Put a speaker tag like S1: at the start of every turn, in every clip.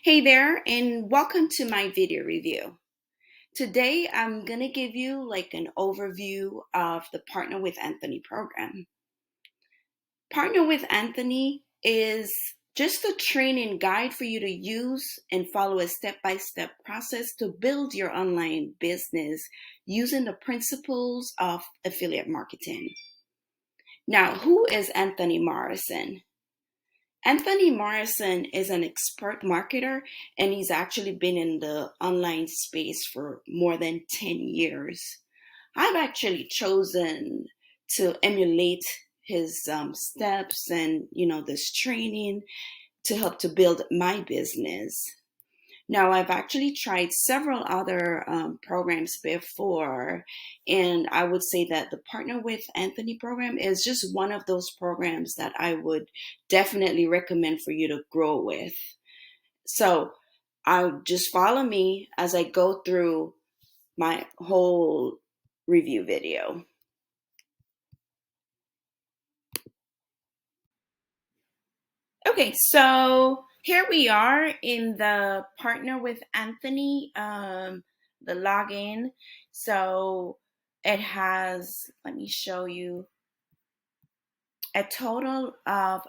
S1: Hey there, and welcome to my video review. Today, I'm going to give you like an overview of the Partner with Anthony program. Partner with Anthony is just a training guide for you to use and follow a step-by-step process to build your online business using the principles of affiliate marketing. Now, who is Anthony Morrison? Anthony Morrison is an expert marketer, and he's actually been in the online space for more than 10 years. I've actually chosen to emulate his steps and, this training to help to build my business. Now, I've actually tried several other programs before, and I would say that the Partner with Anthony program is just one of those programs that I would definitely recommend for you to grow with. So I'll just follow me as I go through my whole review video. Okay, so here we are in the Partner with Anthony, the login. So it has, let me show you, a total of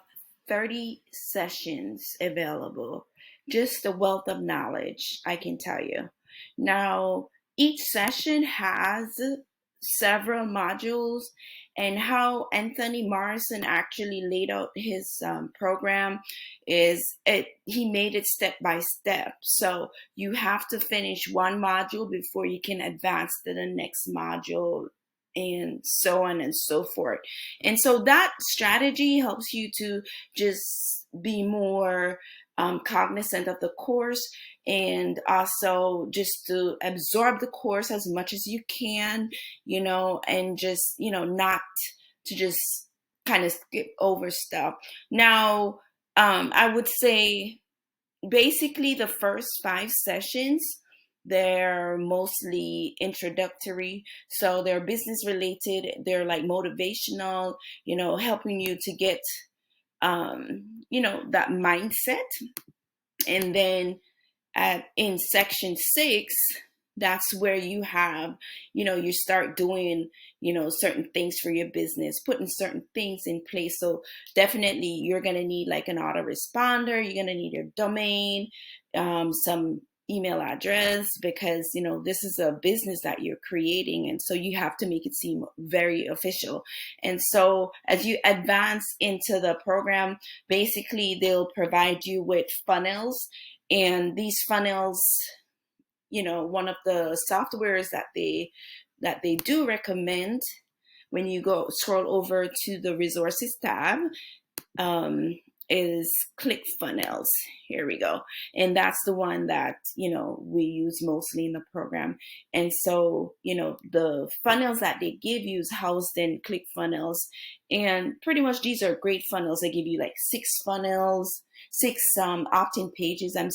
S1: 30 sessions available. Just a wealth of knowledge, I can tell you. Now, each session has several modules, and how Anthony Morrison actually laid out his program is he made it step by step. So you have to finish one module before you can advance to the next module, and so on and so forth. And so that strategy helps you to just be more cognizant of the course, and also just to absorb the course as much as you can, and just, not to just kind of skip over stuff. Now, I would say basically the first 5 sessions, they're mostly introductory. So they're business related. They're like motivational, helping you to get, that mindset. And then in section 6, that's where you have, you start doing, certain things for your business, putting certain things in place. So definitely you're going to need like an autoresponder. You're going to need your domain, some email address, because, this is a business that you're creating. And so you have to make it seem very official. And so as you advance into the program, basically they'll provide you with funnels. And these funnels, one of the softwares that they do recommend when you go scroll over to the resources tab, is ClickFunnels. Here we go. And that's the one that, we use mostly in the program. And so, the funnels that they give you is housed in ClickFunnels. And pretty much these are great funnels. They give you like 6 funnels, 6 opt-in pages, and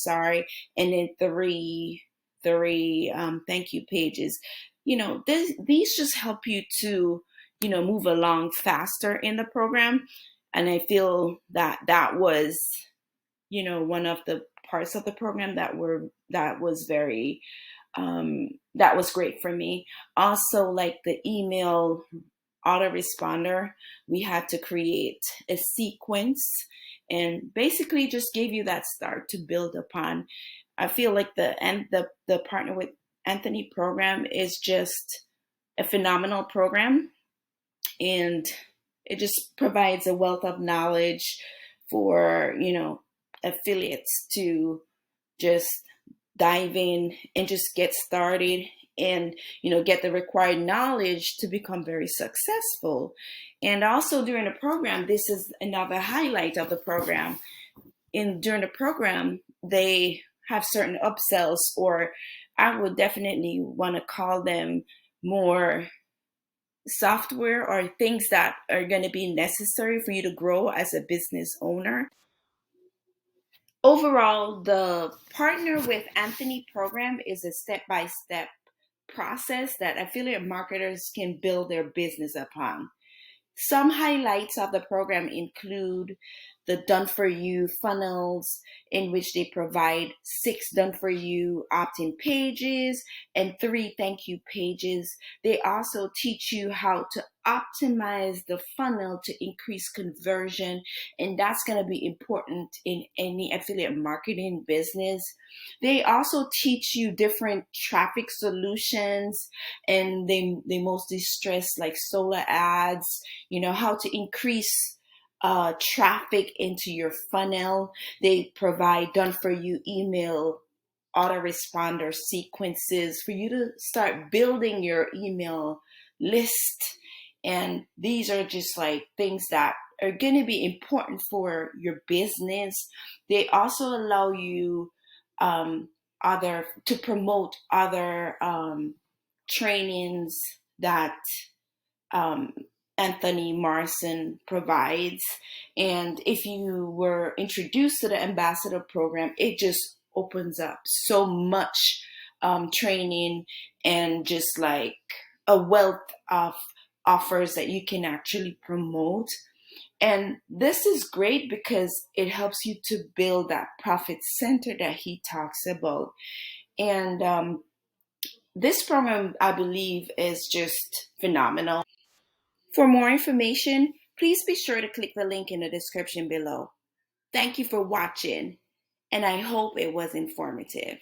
S1: then 3 thank you pages. These just help you to, move along faster in the program. And I feel that was, one of the parts of the program that was very, that was great for me. Also, like the email autoresponder, we had to create a sequence and basically just gave you that start to build upon. I feel like the Partner with Anthony program is just a phenomenal program, and it just provides a wealth of knowledge for, affiliates to just dive in and just get started and, get the required knowledge to become very successful. And also during the program, this is another highlight of the program. During the program, they have certain upsells, or I would definitely want to call them more software or things that are going to be necessary for you to grow as a business owner. Overall, the Partner with Anthony program is a step-by-step process that affiliate marketers can build their business upon. Some highlights of the program include the done for you funnels, in which they provide 6 done for you opt-in pages and 3 thank you pages. They also teach you how to optimize the funnel to increase conversion, and that's going to be important in any affiliate marketing business. They also teach you different traffic solutions, and they mostly stress like solar ads, how to increase traffic into your funnel. They provide done for you email autoresponder sequences for you to start building your email list. And these are just like things that are going to be important for your business. They also allow you other to promote other trainings that um, Anthony Morrison provides. And if you were introduced to the ambassador program, it just opens up so much training and just like a wealth of offers that you can actually promote. And this is great because it helps you to build that profit center that he talks about. And this program, I believe, is just phenomenal. For more information, please be sure to click the link in the description below. Thank you for watching, and I hope it was informative.